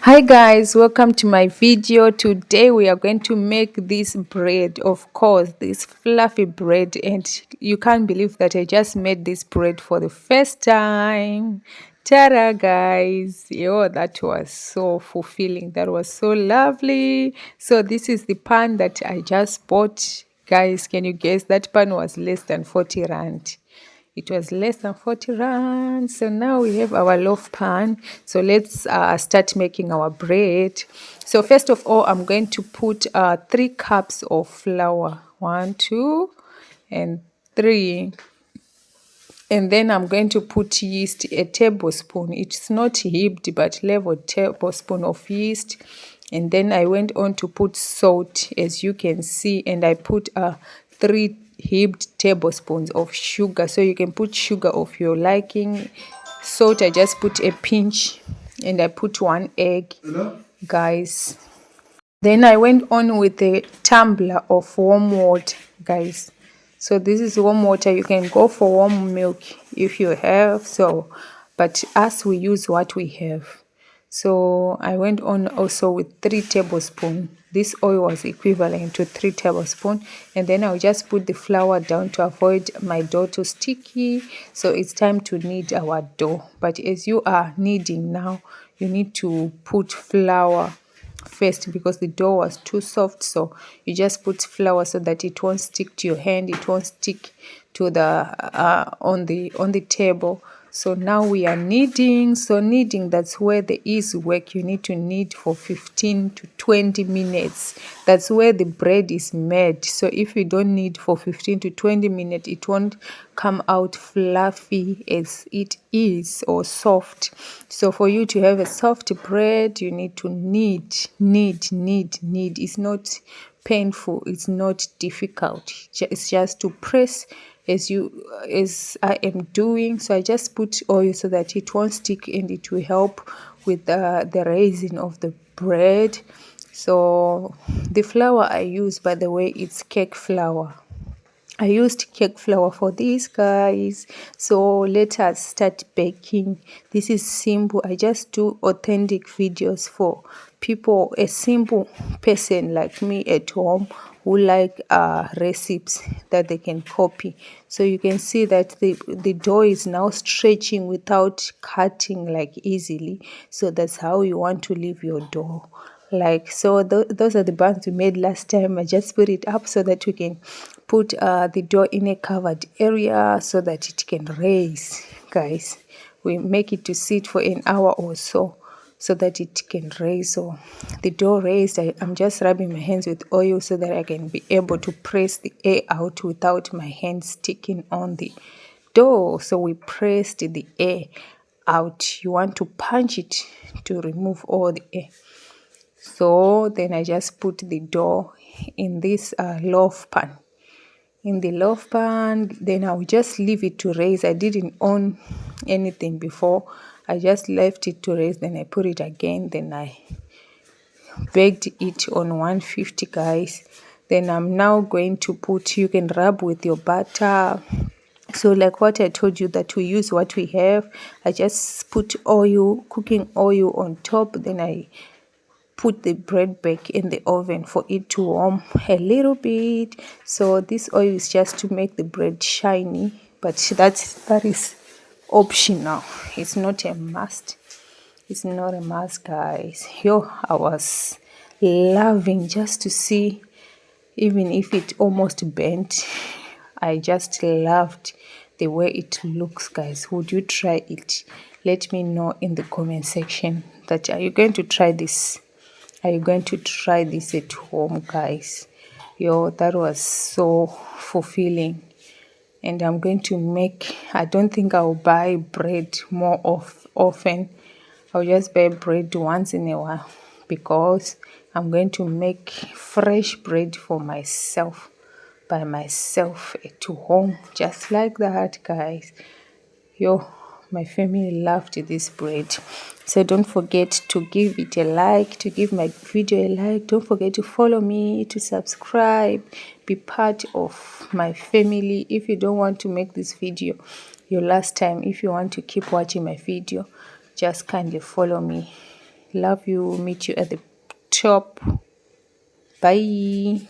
Hi guys, welcome to my video. Today we are going to make this bread, of course, this fluffy bread, and you can't believe that I just made this bread for the first time. Ta-da guys. Yo, that was so fulfilling. That was so lovely. So this is the pan that I just bought. Guys, can you guess that pan was less than 40 rand? It was less than 40 rand. So now we have our loaf pan. So let's start making our bread. So first of all, I'm going to put 3 cups of flour. 1, 2, and 3. And then I'm going to put yeast, a tablespoon. It's not heaped, but leveled tablespoon of yeast. And then I went on to put salt, as you can see. And I put 3 heaped tablespoons of sugar. So you can put sugar of your liking. Salt, I just put a pinch. And I put 1 egg, guys. Then I went on with a tumbler of warm water, guys. So this is warm water. You can go for warm milk if you have. But us, we use what we have. So I went on also with 3 tablespoons. This oil was equivalent to 3 tablespoons. And then I'll just put the flour down to avoid my dough to sticky. So it's time to knead our dough. But as you are kneading now, you need to put flour first because the dough was too soft. So you just put flour so that it won't stick to your hand, it won't stick to the on the table. So now we are kneading. So kneading, that's where the easy work. You need to knead for 15 to 20 minutes. That's where the bread is made. So if you don't knead for 15 to 20 minutes, it won't come out fluffy as it is, or soft. So for you to have a soft bread, you need to knead. It's not painful, it's not difficult. It's just to press as I am doing. So I just put oil so that it won't stick, and it will help with the raising of the bread. So the flour I use, by the way, it's cake flour. I used cake flour for this, guys. So let us start baking. This is simple. I just do authentic videos for people, a simple person like me at home who like recipes that they can copy. So you can see that the dough is now stretching without cutting like easily. So that's how you want to leave your dough. Like so, those are the buns we made last time. I just put it up so that we can put the dough in a covered area so that it can raise, guys. We make it to sit for an hour or so that it can raise. So the dough raised, I'm just rubbing my hands with oil so that I can be able to press the air out without my hands sticking on the dough. So we pressed the air out. You want to punch it to remove all the air. So then I just put the dough in this loaf pan. In the loaf pan, then I'll just leave it to raise. I didn't on anything before. I just left it to raise. Then I put it again. Then I baked it on 150, guys. Then I'm now going to put, you can rub with your butter. So like what I told you, that we use what we have. I just put oil, cooking oil on top. Then I put the bread back in the oven for it to warm a little bit. So this oil is just to make the bread shiny, but that is optional. It's not a must. It's not a must, guys. Yo, I was loving just to see, even if it almost bent. I just loved the way it looks, guys. Would you try it? Let me know in the comment section that are you going to try this? Are you going to try this at home, guys? Yo, that was so fulfilling. And I'm going to make, I don't think I'll buy bread more often. I'll just buy bread once in a while because I'm going to make fresh bread for myself, by myself at home, just like that, guys. Yo, my family loved this bread. So don't forget to give it a like, to give my video a like. Don't forget to follow me, to subscribe, be part of my family. If you don't want to make this video your last time, if you want to keep watching my video, just kindly follow me Love you. Meet you at the top. Bye.